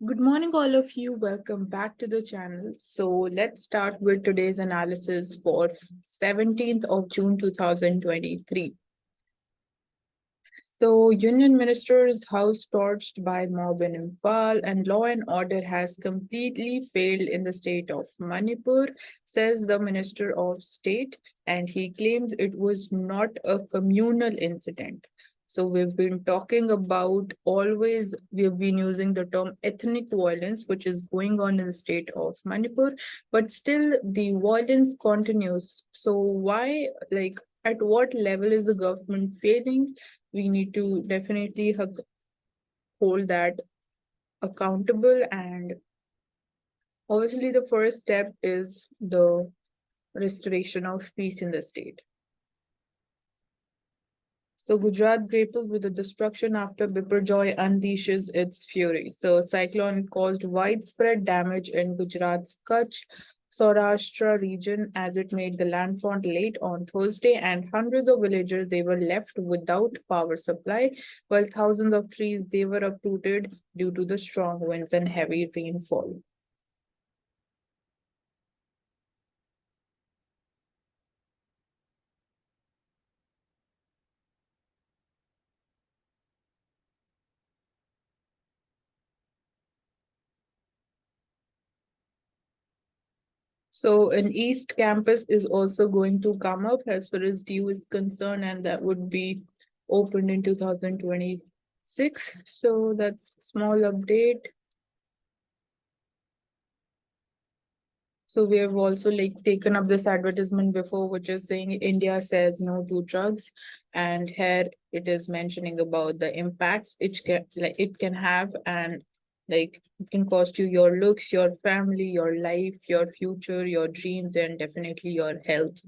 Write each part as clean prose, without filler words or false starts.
Good morning, all of you. Welcome back to the channel. So let's start with today's analysis for 17th of June 2023. So, Union Minister's house torched by mob in Imphal and law and order has completely failed in the state of Manipur, says the Minister of State, and he claims it was not a communal incident. So, we've been talking about we've been using the term ethnic violence, which is going on in the state of Manipur, but still the violence continues. So, why, at what level is the government failing? We need to definitely hold that accountable. And obviously, the first step is the restoration of peace in the state. So Gujarat grapples with the destruction after Biparjoy unleashes its fury. So cyclone caused widespread damage in Gujarat's Kutch, Saurashtra region as it made the landfall late on Thursday, and hundreds of villagers they were left without power supply, while thousands of trees they were uprooted due to the strong winds and heavy rainfall. So an East campus is also going to come up as far as due is concerned, and that would be opened in 2026. So that's small update. So we have also taken up this advertisement before, which is saying India says no to drugs, and here it is mentioning about the impacts it can have, and it can cost you your looks, your family, your life, your future, your dreams, and definitely your health.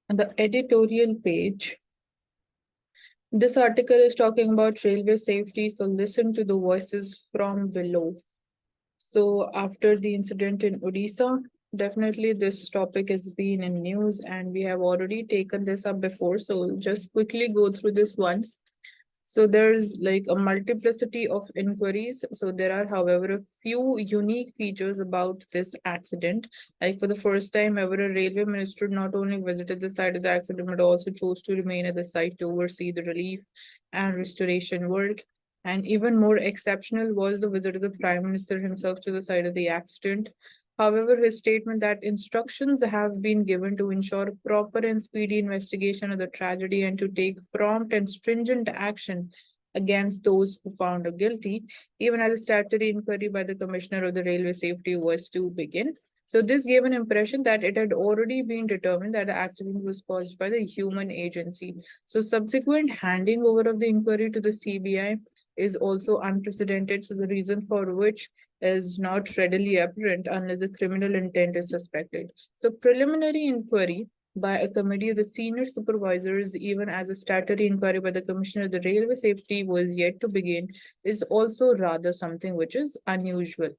On the editorial page, this article is talking about railway safety, so listen to the voices from below. So after the incident in Odisha, definitely this topic has been in news and we have already taken this up before. So just quickly go through this once. So there's like a multiplicity of inquiries. So there are, however, a few unique features about this accident. Like for the first time ever, a railway minister not only visited the site of the accident, but also chose to remain at the site to oversee the relief and restoration work. And even more exceptional was the visit of the Prime Minister himself to the site of the accident. However, his statement that instructions have been given to ensure proper and speedy investigation of the tragedy and to take prompt and stringent action against those who found guilty, even as a statutory inquiry by the Commissioner of the Railway Safety was to begin. So this gave an impression that it had already been determined that the accident was caused by the human agency. So subsequent handing over of the inquiry to the CBI is also unprecedented. So the reason for which is not readily apparent unless a criminal intent is suspected. So preliminary inquiry by a committee of the senior supervisors, even as a statutory inquiry by the Commissioner of the Railway Safety was yet to begin, is also rather something which is unusual.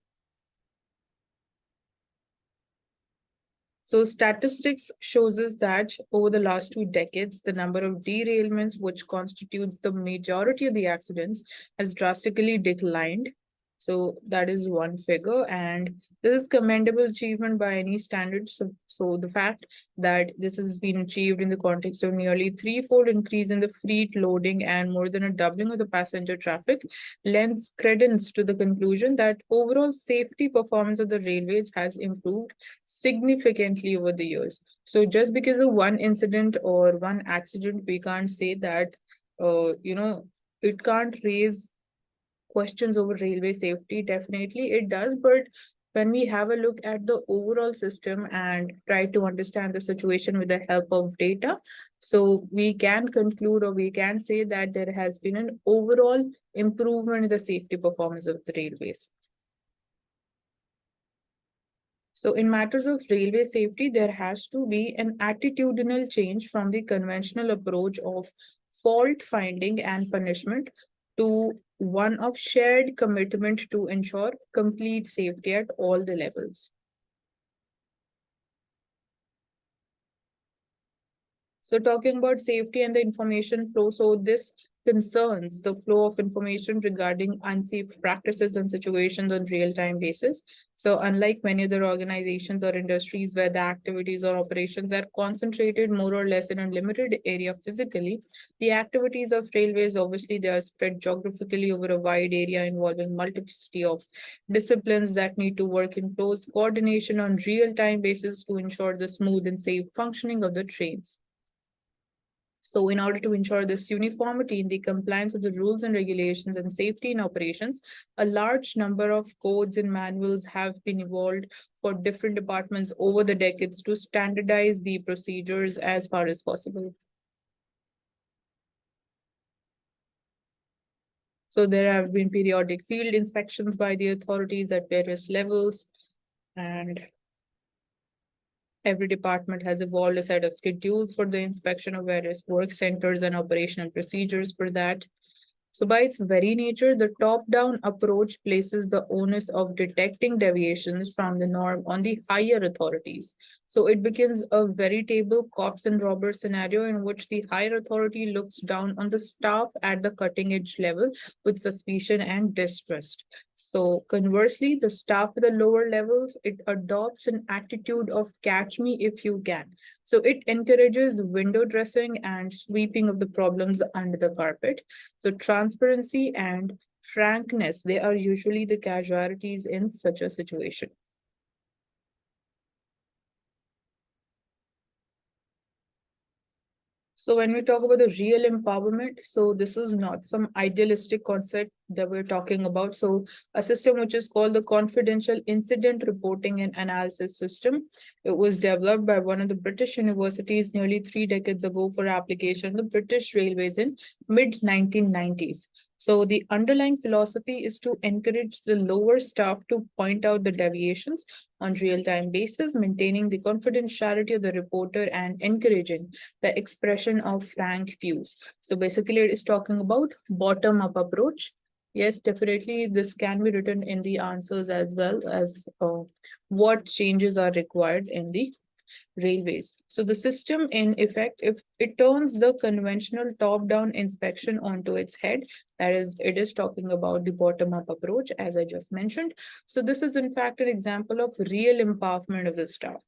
So statistics shows us that over the last 2 decades, the number of derailments, which constitutes the majority of the accidents, has drastically declined. So that is one figure, and this is commendable achievement by any standard. So the fact that this has been achieved in the context of nearly threefold increase in the freight loading and more than a doubling of the passenger traffic lends credence to the conclusion that overall safety performance of the railways has improved significantly over the years. So just because of one incident or one accident, we can't say that, it can't raise questions over railway safety. Definitely it does, but when we have a look at the overall system and try to understand the situation with the help of data, so we can conclude or we can say that there has been an overall improvement in the safety performance of the railways. So in matters of railway safety, there has to be an attitudinal change from the conventional approach of fault finding and punishment to one of shared commitment to ensure complete safety at all the levels. So talking about safety and the information flow, so this concerns the flow of information regarding unsafe practices and situations on real-time basis. So unlike many other organizations or industries where the activities or operations are concentrated more or less in a limited area physically, the activities of railways, obviously they are spread geographically over a wide area involving multiplicity of disciplines that need to work in close coordination on real-time basis to ensure the smooth and safe functioning of the trains. So in order to ensure this uniformity in the compliance of the rules and regulations and safety in operations, a large number of codes and manuals have been evolved for different departments over the decades to standardize the procedures as far as possible. So there have been periodic field inspections by the authorities at various levels, and every department has evolved a set of schedules for the inspection of various work centers and operational procedures for that. So by its very nature, the top-down approach places the onus of detecting deviations from the norm on the higher authorities. So it becomes a veritable cops and robbers scenario in which the higher authority looks down on the staff at the cutting edge level with suspicion and distrust. So conversely, the staff at the lower levels, it adopts an attitude of catch me if you can. So it encourages window dressing and sweeping of the problems under the carpet. So transparency and frankness, they are usually the casualties in such a situation. So when we talk about the real empowerment, so this is not some idealistic concept that we're talking about. So a system which is called the Confidential Incident Reporting and Analysis System. It was developed by one of the British universities nearly 3 decades ago for application in the British Railways in mid 1990s. So the underlying philosophy is to encourage the lower staff to point out the deviations on real-time basis, maintaining the confidentiality of the reporter and encouraging the expression of frank views. So basically it is talking about bottom-up approach. Yes, definitely this can be written in the answers as well as what changes are required in the railways. So the system in effect, if it turns the conventional top-down inspection onto its head, that is, it is talking about the bottom-up approach, as I just mentioned. So this is in fact an example of real empowerment of the staff.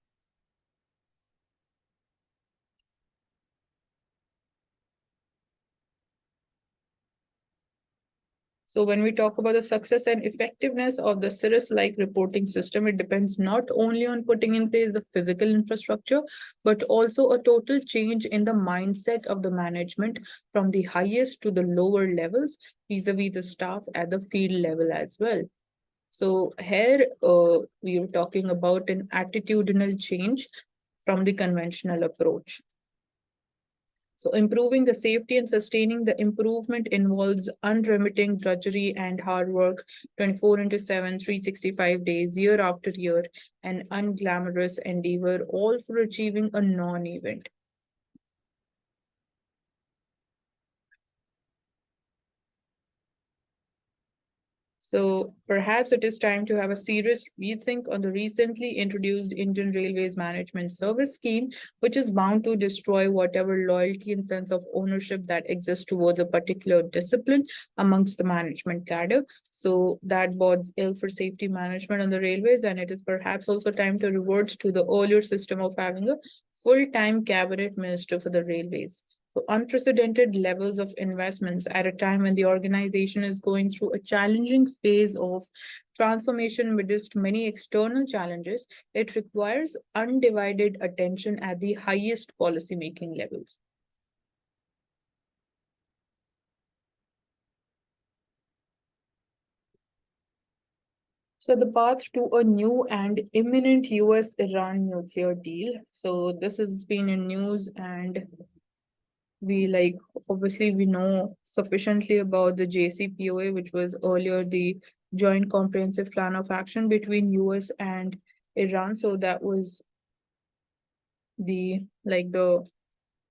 So when we talk about the success and effectiveness of the cirrus-like reporting system, it depends not only on putting in place the physical infrastructure, but also a total change in the mindset of the management from the highest to the lower levels, vis-a-vis the staff at the field level as well. So here we are talking about an attitudinal change from the conventional approach. So improving the safety and sustaining the improvement involves unremitting drudgery and hard work 24 into 7, 365 days, year after year, an unglamorous endeavor, all for achieving a non-event. So perhaps it is time to have a serious rethink on the recently introduced Indian Railways Management Service Scheme, which is bound to destroy whatever loyalty and sense of ownership that exists towards a particular discipline amongst the management cadre. So that bodes ill for safety management on the railways, and it is perhaps also time to revert to the earlier system of having a full-time cabinet minister for the railways. So unprecedented levels of investments at a time when the organization is going through a challenging phase of transformation amidst many external challenges, it requires undivided attention at the highest policy-making levels. So the path to a new and imminent US-Iran nuclear deal. So this has been in news, and we like obviously we know sufficiently about the JCPOA, which was earlier the Joint Comprehensive Plan of Action between US and Iran. So that was the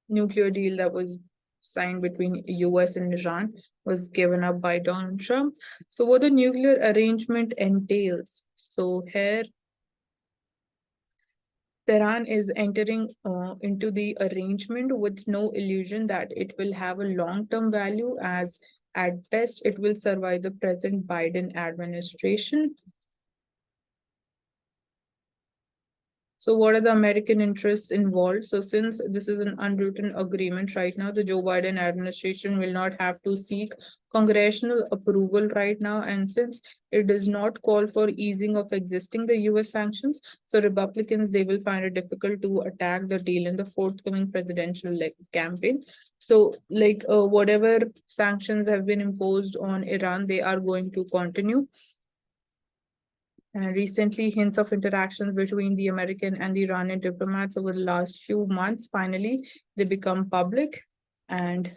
nuclear deal that was signed between US and Iran was given up by Donald Trump. So what the nuclear arrangement entails. So here Tehran is entering into the arrangement with no illusion that it will have a long-term value, as at best it will survive the present Biden administration. So what are the American interests involved? So since this is an unwritten agreement right now, the Joe Biden administration will not have to seek congressional approval right now. And since it does not call for easing of existing the US sanctions, so Republicans, they will find it difficult to attack the deal in the forthcoming presidential campaign. So whatever sanctions have been imposed on Iran, they are going to continue. And recently, hints of interactions between the American and the Iranian diplomats over the last few months, finally, they become public. And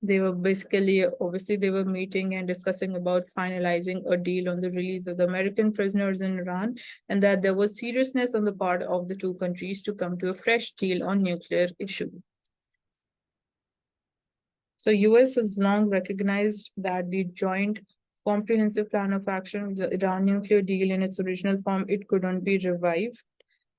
they were basically, obviously, they were meeting and discussing about finalizing a deal on the release of the American prisoners in Iran, and that there was seriousness on the part of the two countries to come to a fresh deal on nuclear issue. So US has long recognized that the joint comprehensive plan of action, the Iran nuclear deal in its original form, it couldn't be revived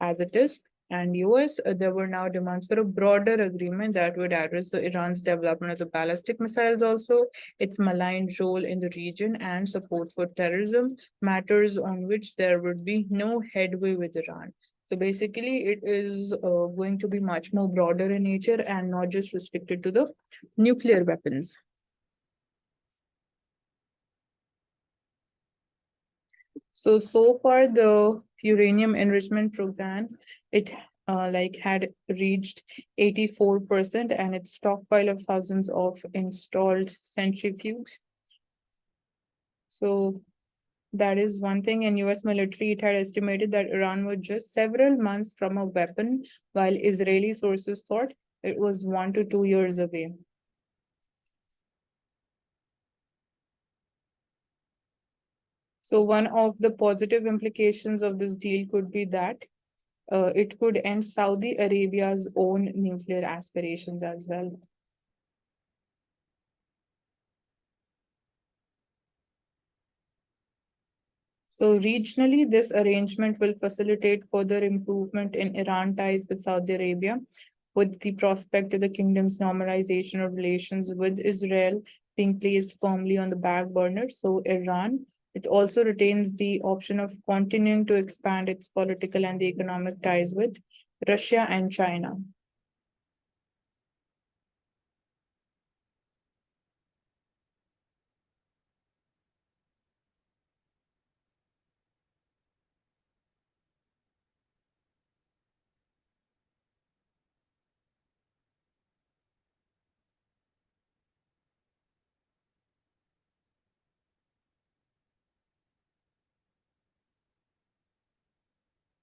as it is. And US, there were now demands for a broader agreement that would address the Iran's development of the ballistic missiles also, its malign role in the region, and support for terrorism, matters on which there would be no headway with Iran. So basically, it is going to be much more broader in nature and not just restricted to the nuclear weapons. So far the uranium enrichment program, it had reached 84%, and its stockpile of thousands of installed centrifuges. So that is one thing. In US military, it had estimated that Iran was just several months from a weapon, while Israeli sources thought it was 1 to 2 years away. So one of the positive implications of this deal could be that it could end Saudi Arabia's own nuclear aspirations as well. So regionally, this arrangement will facilitate further improvement in Iran ties with Saudi Arabia, with the prospect of the kingdom's normalization of relations with Israel being placed firmly on the back burner. So Iran, it also retains the option of continuing to expand its political and the economic ties with Russia and China.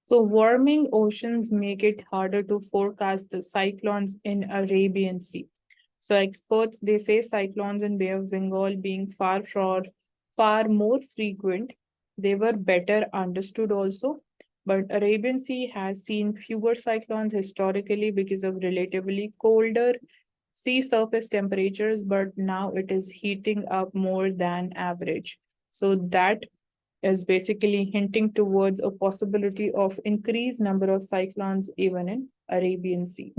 So warming oceans make it harder to forecast the cyclones in Arabian Sea. So experts, they say cyclones in Bay of Bengal being far more frequent. They were better understood also. But Arabian Sea has seen fewer cyclones historically because of relatively colder sea surface temperatures, but now it is heating up more than average. So that is basically hinting towards a possibility of increased number of cyclones even in Arabian Sea.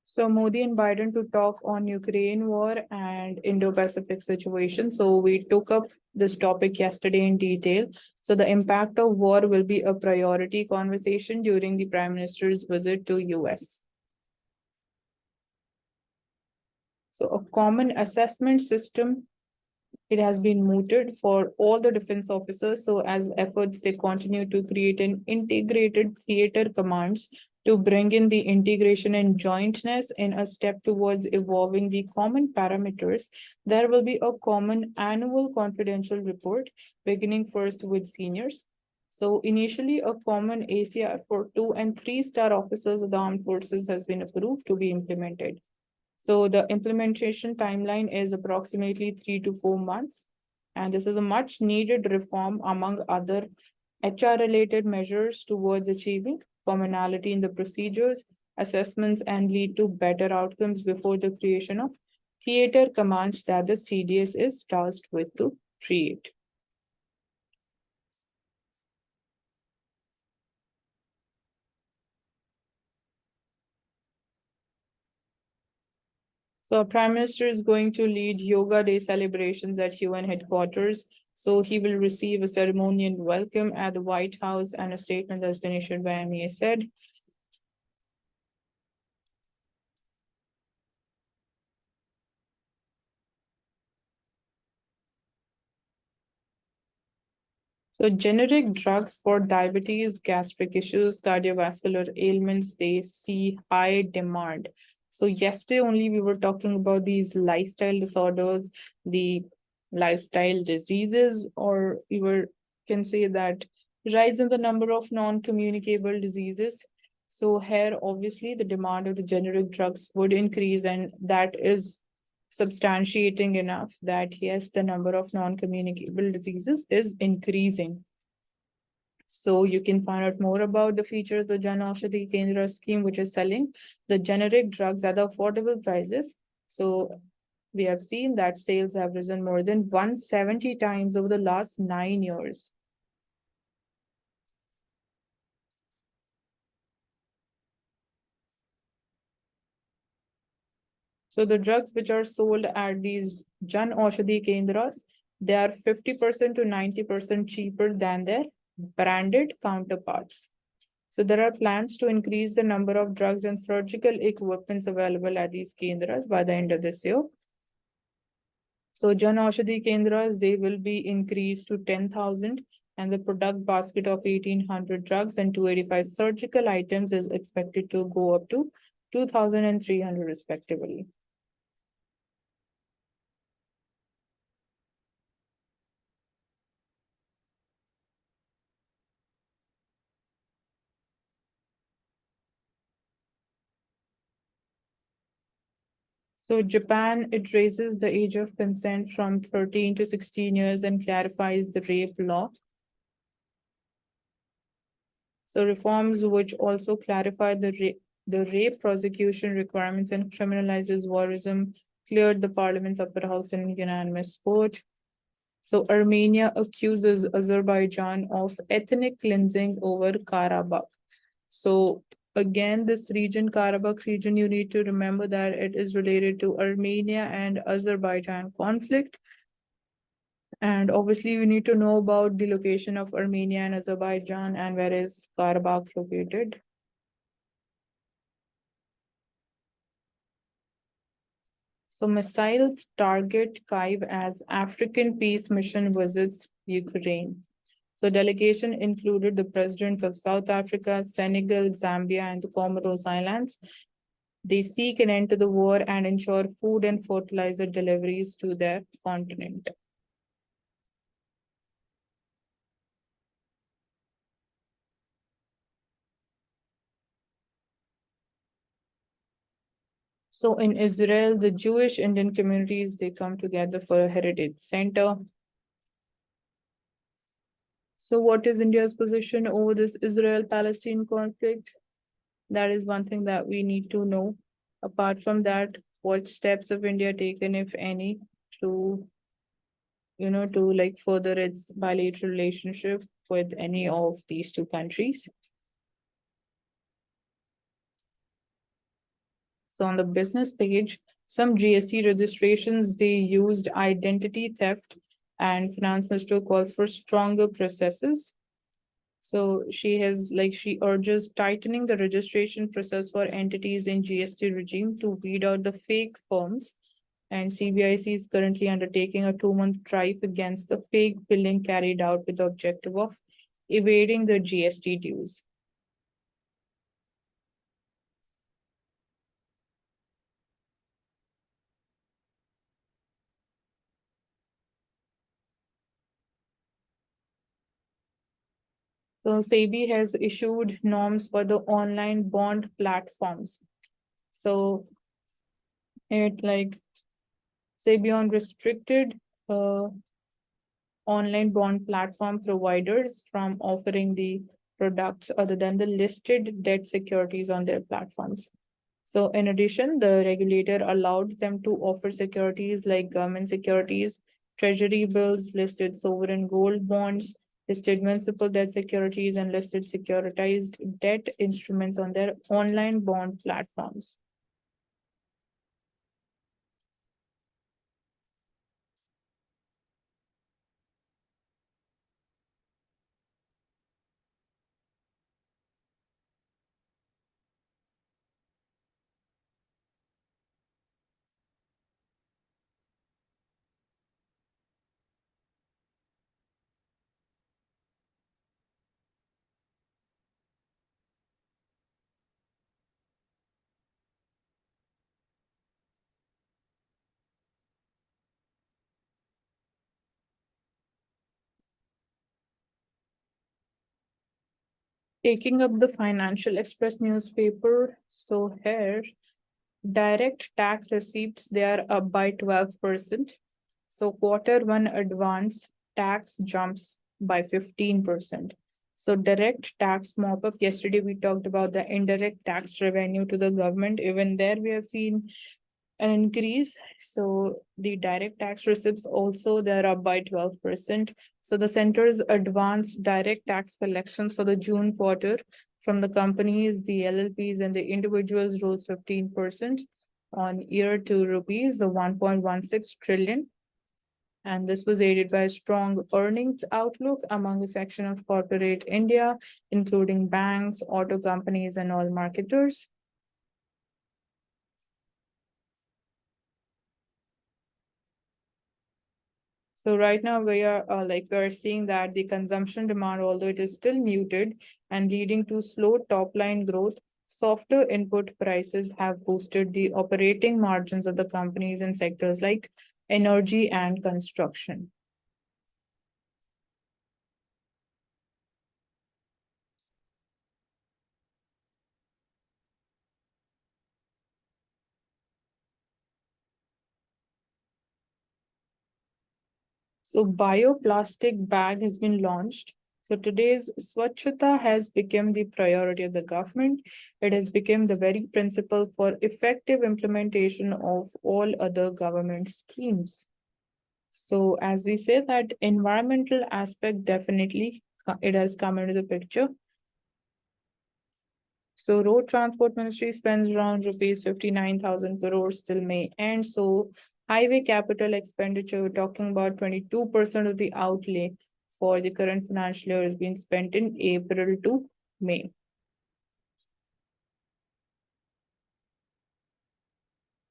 So Modi and Biden to talk on Ukraine war and Indo-Pacific situation. So we took up this topic yesterday in detail. So the impact of war will be a priority conversation during the Prime Minister's visit to US. So a common assessment system, it has been mooted for all the defense officers. So as efforts, they continue to create an integrated theater commands to bring in the integration and jointness in a step towards evolving the common parameters. There will be a common annual confidential report beginning first with seniors. So initially, a common ACR for 2 and 3 star officers of the armed forces has been approved to be implemented. So the implementation timeline is approximately 3 to 4 months. And this is a much needed reform among other HR related measures towards achieving commonality in the procedures, assessments, and lead to better outcomes before the creation of theater commands that the CDS is tasked with to create. So our Prime Minister is going to lead Yoga Day celebrations at UN headquarters. So he will receive a ceremonial welcome at the White House, and a statement has been issued by MEA said. So generic drugs for diabetes, gastric issues, cardiovascular ailments, they see high demand. So yesterday only we were talking about these lifestyle disorders, the lifestyle diseases, or we were can say that rise in the number of non-communicable diseases. So here obviously the demand of the generic drugs would increase, and that is substantiating enough that yes, the number of non-communicable diseases is increasing. So you can find out more about the features of the Jan Aushadhi Kendra scheme, which is selling the generic drugs at affordable prices. So we have seen that sales have risen more than 170 times over the last 9 years. So the drugs which are sold at these Jan Aushadhi Kendras, they are 50% to 90% cheaper than their branded counterparts. So there are plans to increase the number of drugs and surgical equipments available at these Kendras by the end of this year. So Jan Aushadhi Kendras, they will be increased to 10,000, and the product basket of 1,800 drugs and 285 surgical items is expected to go up to 2,000 and 300 respectively. So Japan, it raises the age of consent from 13 to 16 years and clarifies the rape law. So reforms which also clarify the rape prosecution requirements and criminalizes voyeurism cleared the parliament's upper house in unanimous vote. So Armenia accuses Azerbaijan of ethnic cleansing over Karabakh. So again, this region, Karabakh region, you need to remember that it is related to Armenia and Azerbaijan conflict. And obviously, we need to know about the location of Armenia and Azerbaijan and where is Karabakh located. So missiles target Kyiv as African peace mission visits Ukraine. So delegation included the presidents of South Africa, Senegal, Zambia, and the Comoros Islands. They seek an end to the war and ensure food and fertilizer deliveries to their continent. So in Israel, the Jewish Indian communities, they come together for a heritage center. So what is India's position over this Israel-Palestine conflict? That is one thing that we need to know. Apart from that, what steps have India taken, if any, to to like further its bilateral relationship with any of these two countries? So on the business page, some GST registrations, they used identity theft, and finance minister calls for stronger processes. So she urges tightening the registration process for entities in GST regime to weed out the fake firms. And CBIC is currently undertaking a 2-month drive against the fake billing carried out with the objective of evading the GST dues. So SEBI has issued norms for the online bond platforms. So it like SEBI on restricted uh, online bond platform providers from offering the products other than the listed debt securities on their platforms. So in addition, the regulator allowed them to offer securities like government securities, treasury bills, listed sovereign gold bonds, listed municipal debt securities, and listed securitized debt instruments on their online bond platforms. Taking up the Financial Express newspaper, so here direct tax receipts, they are up by 12%. So quarter 1 advance tax jumps by 15%. So direct tax mop up. Yesterday we talked about the indirect tax revenue to the government. Even there we have seen an increase. So the direct tax receipts also, they're up by 12%. So the center's advanced direct tax collections for the June quarter from the companies, the LLPs and the individuals rose 15% on year to rupees the 1.16 trillion. And this was aided by a strong earnings outlook among a section of corporate India, including banks, auto companies, and all marketers. So right now we are seeing that the consumption demand, although it is still muted and leading to slow top line growth, softer input prices have boosted the operating margins of the companies in sectors like energy and construction. So bioplastic bag has been launched. So today's Swachhata has become the priority of the government. It has become the very principle for effective implementation of all other government schemes. So as we say that environmental aspect, definitely it has come into the picture. So Road Transport Ministry spends around rupees 59,000 crores till May end. So highway capital expenditure, we're talking about 22% of the outlay for the current financial year has been spent in April to May.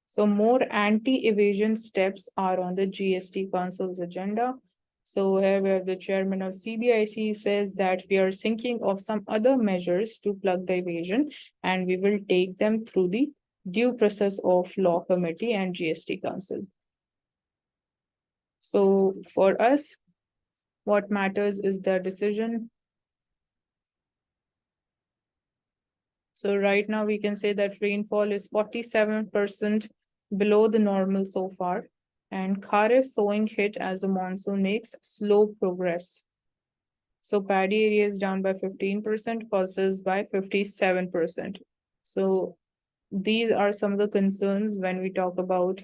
So more anti-evasion steps are on the GST Council's agenda. So here where the chairman of CBIC says that we are thinking of some other measures to plug the evasion, and we will take them through the due process of law committee and GST Council. So for us, what matters is the decision. So right now we can say that rainfall is 47% below the normal so far, and Kharif sowing hit as the monsoon makes slow progress. So paddy area is down by 15%, pulses by 57%. So these are some of the concerns when we talk about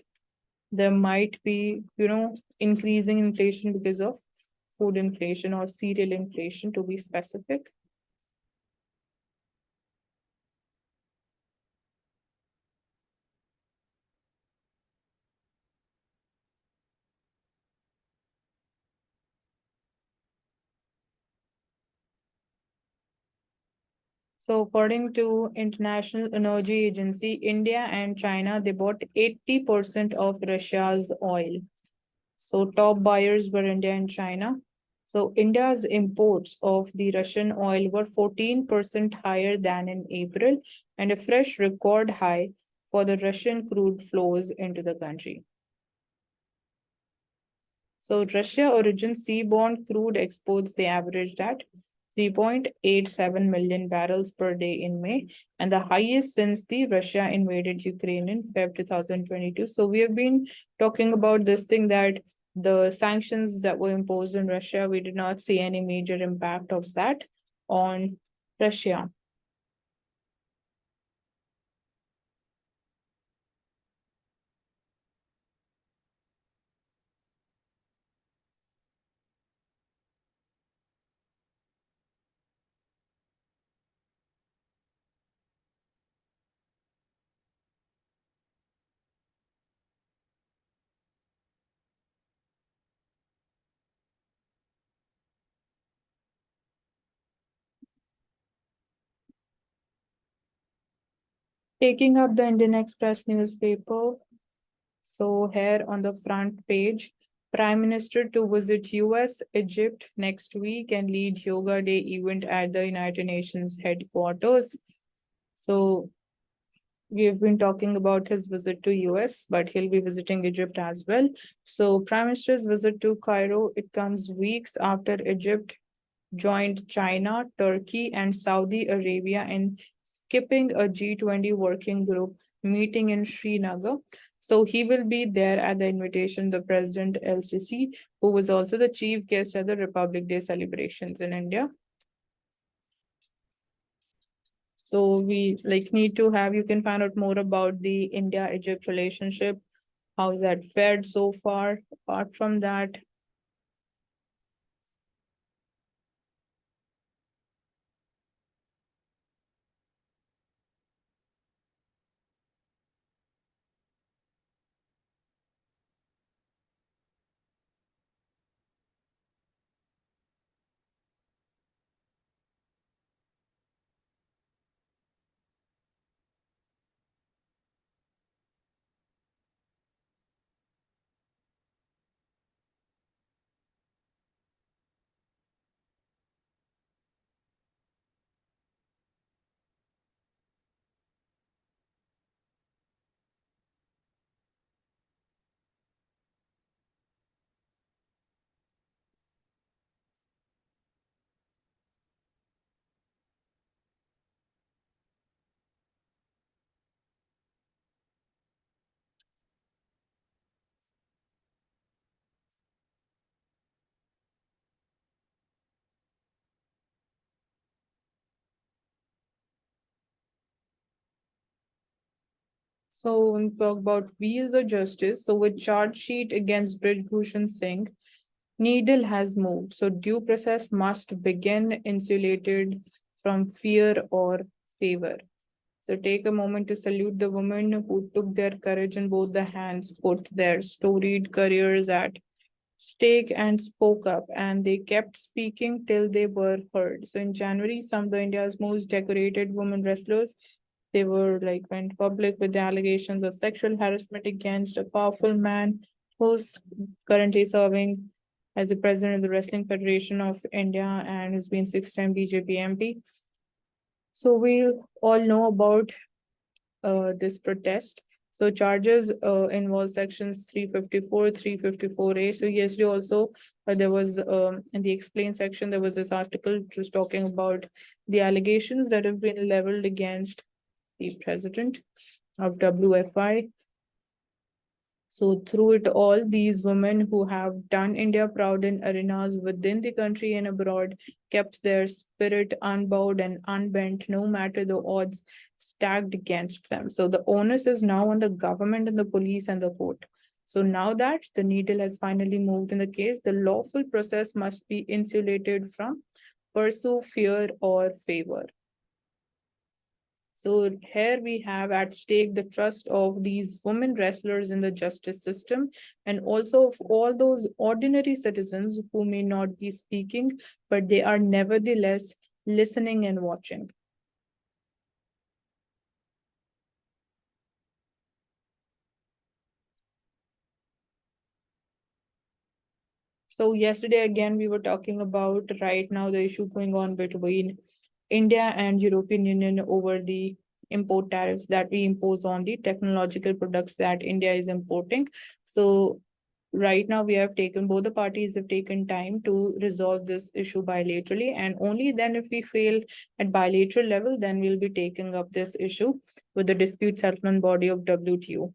there might be, increasing inflation because of food inflation or cereal inflation to be specific. So according to International Energy Agency, India and China, they bought 80% of Russia's oil. So top buyers were India and China. So India's imports of the Russian oil were 14% higher than in April and a fresh record high for the Russian crude flows into the country. So Russia origin seaborne crude exports, they averaged at 3.87 million barrels per day in May, and the highest since the Russia invaded Ukraine in Feb 2022. So we have been talking about this thing that the sanctions that were imposed on Russia, we did not see any major impact of that on Russia. Taking up the Indian Express newspaper. So here on the front page, Prime Minister to visit US, Egypt next week and lead Yoga Day event at the United Nations headquarters. So we have been talking about his visit to US, but he'll be visiting Egypt as well. So Prime Minister's visit to Cairo, it comes weeks after Egypt joined China, Turkey, and Saudi Arabia in skipping a G20 working group meeting in Srinagar. So he will be there at the invitation of the President LCC, who was also the chief guest at the Republic Day celebrations in India. So we need to have, you can find out more about the India-Egypt relationship. How's that fared so far? Apart from that, so when we talk about wheels of justice, so with charge sheet against Brij Bhushan Singh, needle has moved. So due process must begin insulated from fear or favor. So take a moment to salute the women who took their courage in both the hands, put their storied careers at stake and spoke up, and they kept speaking till they were heard. So in January, some of the India's most decorated women wrestlers, they were went public with the allegations of sexual harassment against a powerful man who's currently serving as the president of the Wrestling Federation of India and has been six-time BJP MP. So we all know about this protest. So charges involve sections 354, 354A. So yesterday also there was in the explain section, there was this article just talking about the allegations that have been leveled against the president of WFI. So through it all, these women who have done India proud in arenas within the country and abroad kept their spirit unbowed and unbent, no matter the odds stacked against them. So the onus is now on the government and the police and the court. So now that the needle has finally moved in the case, the lawful process must be insulated from pursue, fear, or favor. So here we have at stake the trust of these women wrestlers in the justice system and also of all those ordinary citizens who may not be speaking, but they are nevertheless listening and watching. So yesterday again, we were talking about right now the issue going on between India and European Union over the import tariffs that we impose on the technological products that India is importing. So right now we have taken, both the parties have taken time to resolve this issue bilaterally, and only then if we fail at bilateral level, then we'll be taking up this issue with the dispute settlement body of WTO.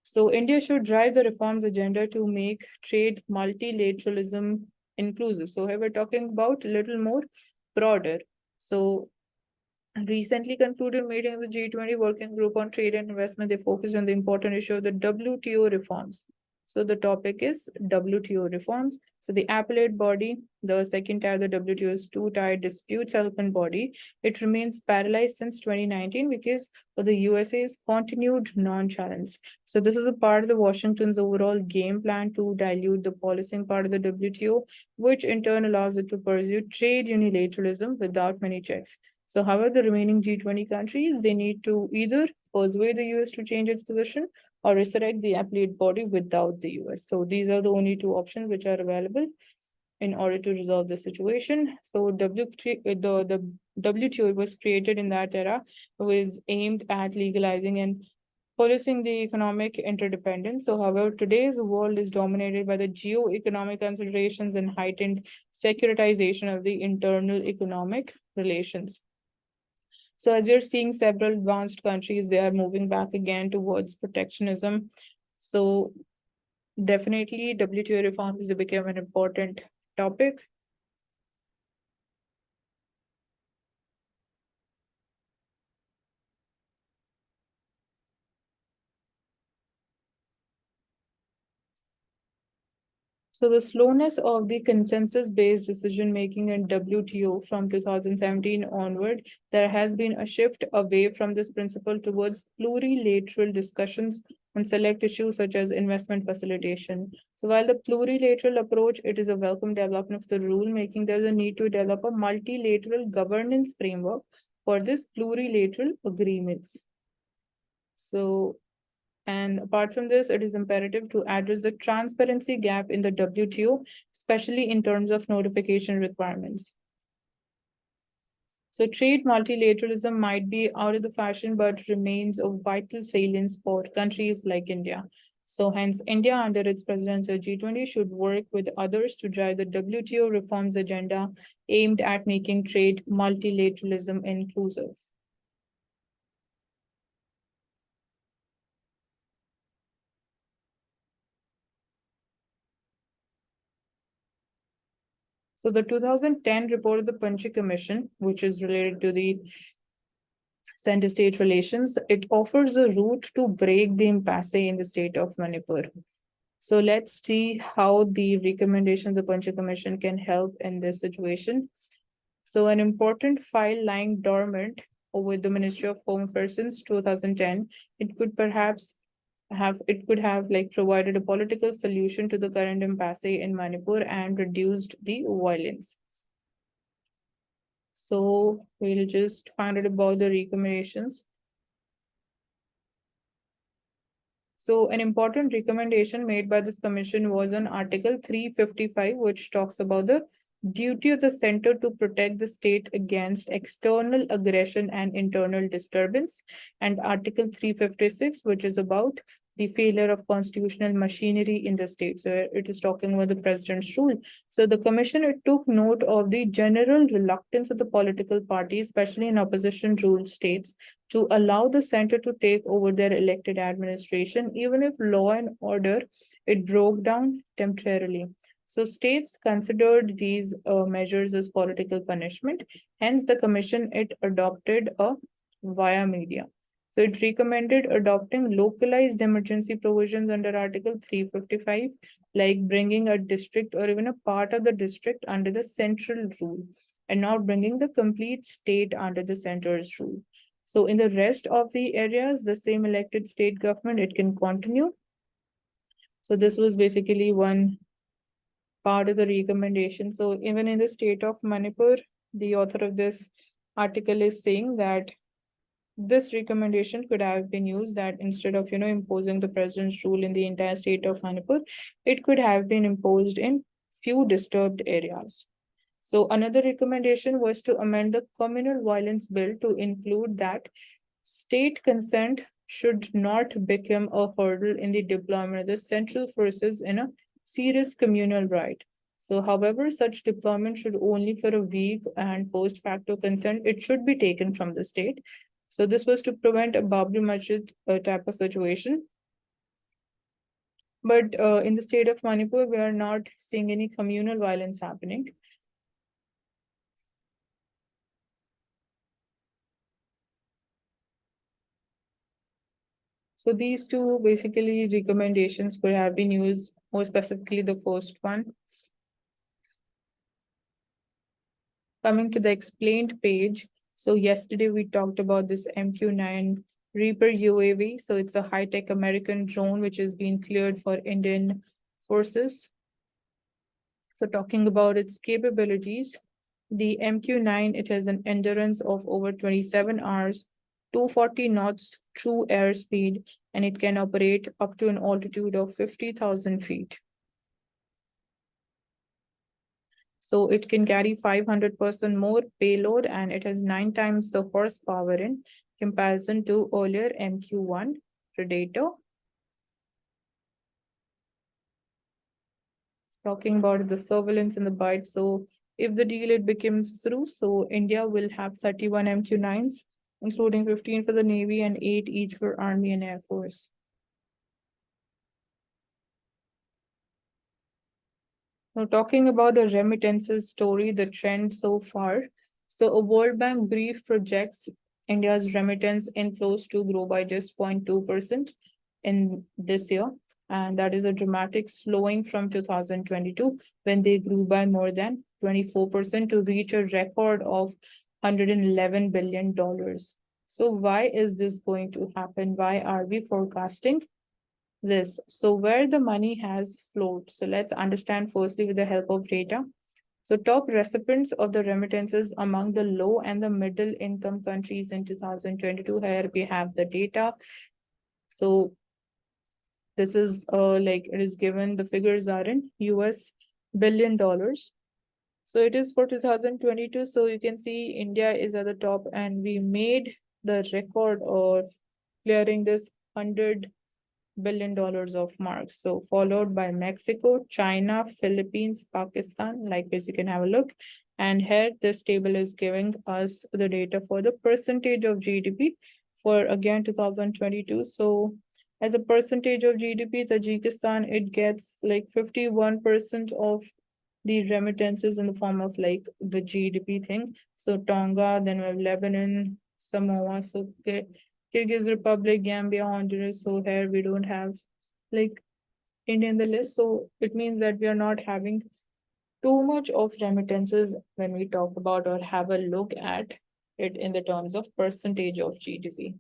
So India should drive the reforms agenda to make trade multilateralism inclusive. So here we're talking about a little more broader. So recently concluded meeting of the G20 Working Group on Trade and Investment, they focused on the important issue of the WTO reforms. So the topic is WTO reforms. So the appellate body, the second tier, the WTO is two-tier dispute settlement body. It remains paralyzed since 2019 because of the USA's continued nonchalance. So this is a part of the Washington's overall game plan to dilute the policing part of the WTO, which in turn allows it to pursue trade unilateralism without many checks. So however, the remaining G20 countries, they need to either persuade the US to change its position or resurrect the appellate body without the US. So these are the only two options which are available in order to resolve the situation. So the WTO was created in that era, was aimed at legalizing and policing the economic interdependence. So, however, today's world is dominated by the geo-economic considerations and heightened securitization of the internal economic relations. So as you're seeing several advanced countries, they are moving back again towards protectionism. So definitely WTO reforms has become an important topic. So the slowness of the consensus-based decision-making in WTO from 2017 onward, there has been a shift away from this principle towards plurilateral discussions on select issues such as investment facilitation. So while the plurilateral approach, it is a welcome development of the rule-making, there's a need to develop a multilateral governance framework for this plurilateral agreements. So and apart from this, it is imperative to address the transparency gap in the WTO, especially in terms of notification requirements. So trade multilateralism might be out of the fashion, but remains of vital salience for countries like India. So hence, India under its presidency of G20 should work with others to drive the WTO reforms agenda aimed at making trade multilateralism inclusive. So the 2010 report of the Panchi Commission, which is related to the center-state relations, it offers a route to break the impasse in the state of Manipur. So let's see how the recommendations of the Panchi Commission can help in this situation. So an important file lying dormant with the Ministry of Home Affairs since 2010, it could perhaps have like provided a political solution to the current impasse in Manipur and reduced the violence. So we'll just find out about the recommendations. So an important recommendation made by this commission was on Article 355, which talks about the duty of the center to protect the state against external aggression and internal disturbance, and Article 356, which is about the failure of constitutional machinery in the state. So it is talking about the president's rule. So the commission, it took note of the general reluctance of the political parties, especially in opposition ruled states, to allow the center to take over their elected administration, even if law and order, it broke down temporarily. So states considered these measures as political punishment. Hence, the commission, it adopted a via media. So it recommended adopting localized emergency provisions under Article 355, like bringing a district or even a part of the district under the central rule and not bringing the complete state under the center's rule. So in the rest of the areas, the same elected state government, it can continue. So this was basically one part of the recommendation. So even in the state of Manipur, the author of this article is saying that this recommendation could have been used, that instead of imposing the president's rule in the entire state of Manipur, it could have been imposed in few disturbed areas. So another recommendation was to amend the communal violence bill to include that state consent should not become a hurdle in the deployment of the central forces in a serious communal right. So, however, such deployment should only for a week and post facto consent, it should be taken from the state. So, this was to prevent a Babri Masjid type of situation. But in the state of Manipur, we are not seeing any communal violence happening. So these two basically recommendations could have been used, more specifically the first one. Coming to the explained page. So yesterday we talked about this MQ-9 Reaper UAV. So it's a high-tech American drone which has been cleared for Indian forces. So talking about its capabilities, the MQ-9, it has an endurance of over 27 hours, 240 knots true airspeed, and it can operate up to an altitude of 50,000 feet. So it can carry 500% more payload, and it has 9 times the horsepower in comparison to earlier MQ-1 Predator. Talking about the surveillance and the bite. So if the deal it becomes through, so India will have 31 MQ-9s, including 15 for the Navy and 8 each for Army and Air Force. Now, talking about the remittances story, the trend so far. So, a World Bank brief projects India's remittance inflows to grow by just 0.2% in this year. And that is a dramatic slowing from 2022, when they grew by more than 24% to reach a record of $111 billion. So, why is this going to happen? Why are we forecasting this? So where the money has flowed. So let's understand firstly with the help of data. So top recipients of the remittances among the low and the middle income countries in 2022. Here we have the data. So this is like it is given, the figures are in US billion dollars. So it is for 2022. So you can see India is at the top, and we made the record of clearing this $100 billion of marks. So followed by Mexico, China, Philippines, Pakistan, like this you can have a look. And here this table is giving us the data for the percentage of GDP for again 2022. So as a percentage of GDP, Tajikistan, it gets like 51% of the remittances in the form of like the GDP thing. So Tonga, then we have Lebanon, Samoa, so Kyrgyz Republic, Gambia, Honduras. So here we don't have like India in the list. So it means that we are not having too much of remittances when we talk about or have a look at it in the terms of percentage of GDP.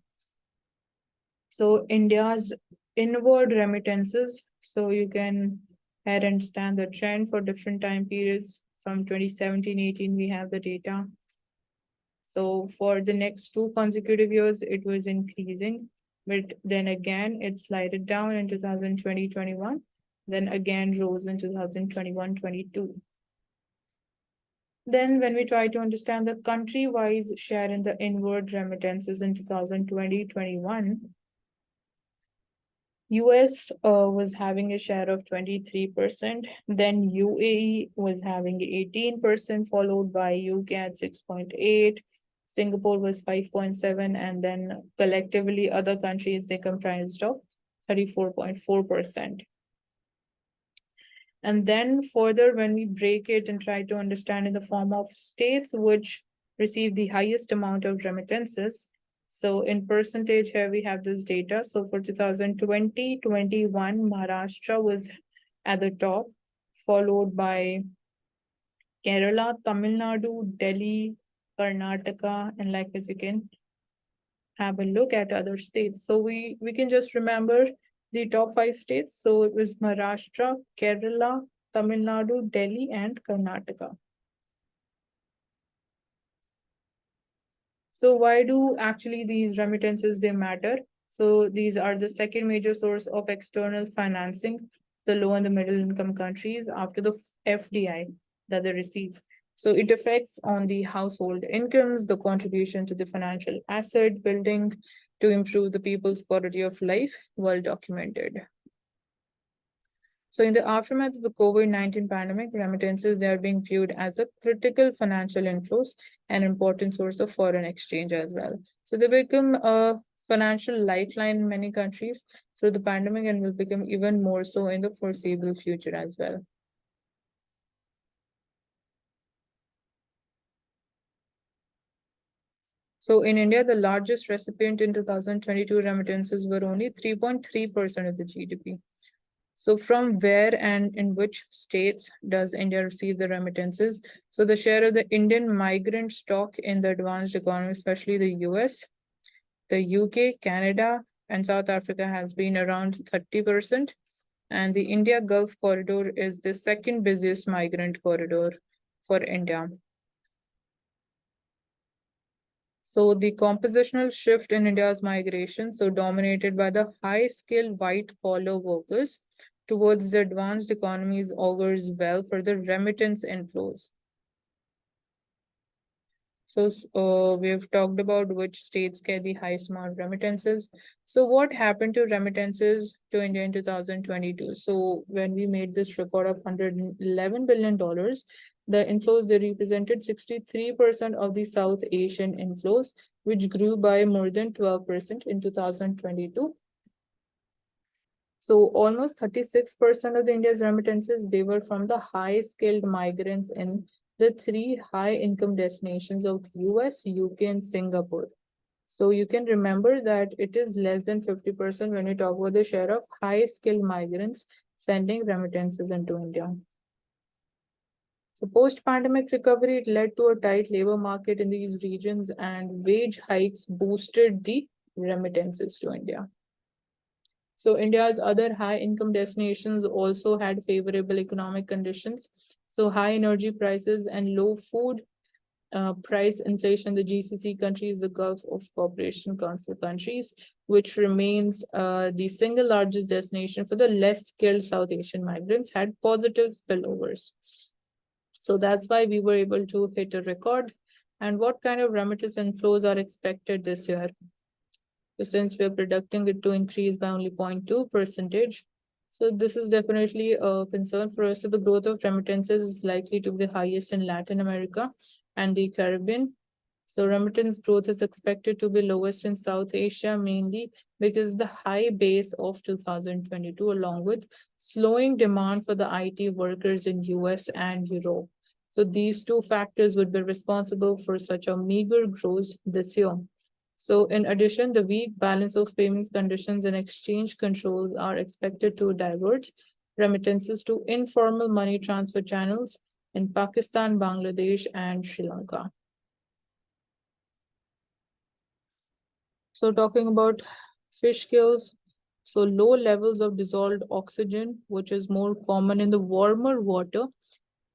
So India's inward remittances. So you can here understand the trend for different time periods. From 2017-18, we have the data. So for the next 2 consecutive years, it was increasing, but then again, it slided down in 2020-21, then again rose in 2021-22. Then when we try to understand the country-wise share in the inward remittances in 2020-21, US was having a share of 23%, then UAE was having 18%, followed by UK at 6.8%, Singapore was 5.7%, and then collectively other countries, they comprised of 34.4%. And then further, when we break it and try to understand in the form of states which receive the highest amount of remittances. So in percentage here, we have this data. So for 2020-21, Maharashtra was at the top, followed by Kerala, Tamil Nadu, Delhi, Karnataka, and like as you can have a look at other states. So we can just remember the top 5 states. So it was Maharashtra, Kerala, Tamil Nadu, Delhi, and Karnataka. So why do actually these remittances they matter? So these are the second major source of external financing, the low and the middle income countries after the FDI that they receive. So it affects on the household incomes, the contribution to the financial asset building to improve the people's quality of life, well documented. So in the aftermath of the COVID-19 pandemic, remittances, they are being viewed as a critical financial inflows and important source of foreign exchange as well. So they become a financial lifeline in many countries through the pandemic and will become even more so in the foreseeable future as well. So in India, the largest recipient in 2022 remittances were only 3.3% of the GDP. So from where and in which states does India receive the remittances? So the share of the Indian migrant stock in the advanced economy, especially the US, the UK, Canada, and South Africa has been around 30%. And the India Gulf corridor is the second busiest migrant corridor for India. So the compositional shift in India's migration, so dominated by the high-skilled white-collar workers towards the advanced economies, augurs well for the remittance inflows. So we have talked about which states get the highest amount of remittances. So what happened to remittances to India in 2022? So when we made this record of $111 billion, the inflows, they represented 63% of the South Asian inflows, which grew by more than 12% in 2022. So almost 36% of the India's remittances, they were from the high-skilled migrants in the three high-income destinations of US, UK, and Singapore. So you can remember that it is less than 50% when we talk about the share of high-skilled migrants sending remittances into India. So post-pandemic recovery, it led to a tight labor market in these regions, and wage hikes boosted the remittances to India. So India's other high income destinations also had favorable economic conditions. So high energy prices and low food price inflation, the GCC countries, the Gulf of Cooperation Council countries, which remains the single largest destination for the less skilled South Asian migrants, had positive spillovers. So that's why we were able to hit a record. And what kind of remittance inflows are expected this year? So since we're predicting it to increase by only 0.2 percentage, so this is definitely a concern for us. So the growth of remittances is likely to be the highest in Latin America and the Caribbean. So remittance growth is expected to be lowest in South Asia, mainly because of the high base of 2022, along with slowing demand for the IT workers in US and Europe. So these two factors would be responsible for such a meager growth this year. So in addition, the weak balance of payments conditions and exchange controls are expected to divert remittances to informal money transfer channels in Pakistan, Bangladesh, and Sri Lanka. So talking about fish kills, so low levels of dissolved oxygen, which is more common in the warmer water,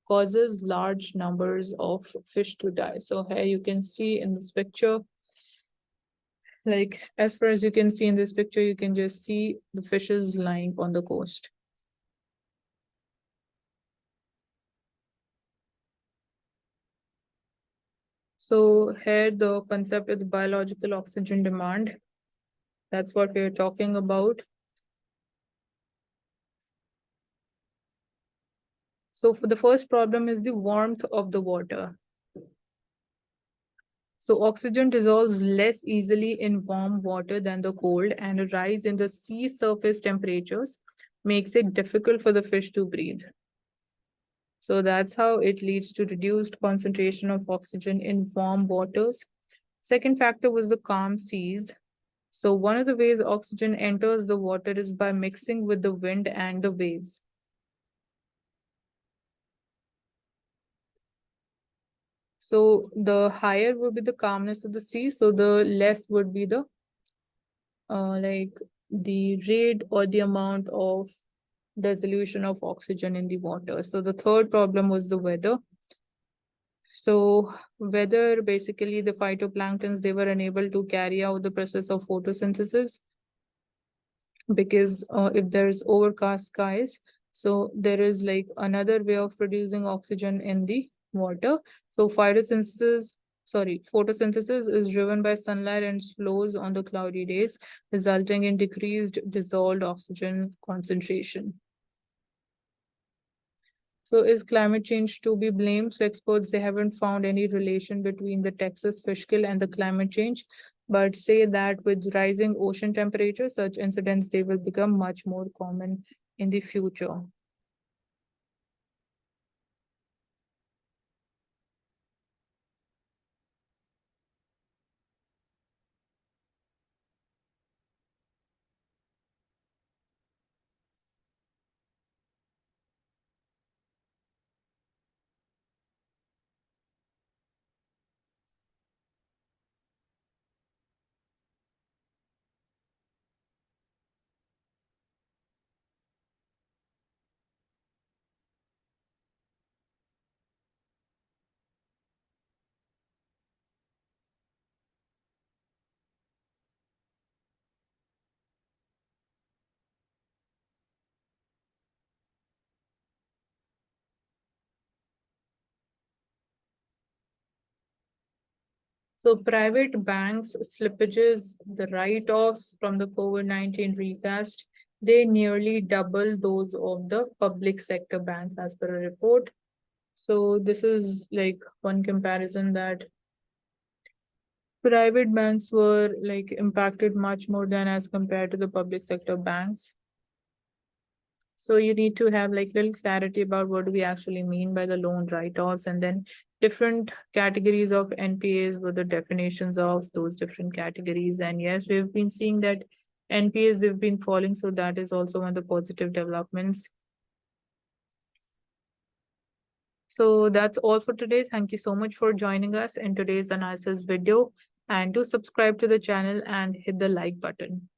causes large numbers of fish to die. So here you can see in this picture, like as far as you can see in this picture, you can just see the fishes lying on the coast. So here the concept of the biological oxygen demand, that's what we're talking about. So for the first problem is the warmth of the water. So oxygen dissolves less easily in warm water than the cold, and a rise in the sea surface temperatures makes it difficult for the fish to breathe. So that's how it leads to reduced concentration of oxygen in warm waters. Second factor was the calm seas. So one of the ways oxygen enters the water is by mixing with the wind and the waves. So the higher would be the calmness of the sea, so the less would be the like the rate or the amount of dissolution of oxygen in the water. So the third problem was the weather. So weather, basically the phytoplanktons, they were unable to carry out the process of photosynthesis because if there's overcast skies, so there is like another way of producing oxygen in the water. So photosynthesis is driven by sunlight and slows on the cloudy days, resulting in decreased dissolved oxygen concentration. So is climate change to be blamed? So experts, they haven't found any relation between the Texas fiscal and the climate change, but say that with rising ocean temperature, such incidents, they will become much more common in the future. So private banks slippages, the write-offs from the COVID-19 recast, they nearly double those of the public sector banks as per a report. So this is like one comparison that private banks were like impacted much more than as compared to the public sector banks. So you need to have like little clarity about what do we actually mean by the loan write-offs, and then different categories of NPAs, what the definitions of those different categories. And yes, we've been seeing that NPAs have been falling, so that is also one of the positive developments. So that's all for today. Thank you so much for joining us in today's analysis video, and do subscribe to the channel and hit the like button.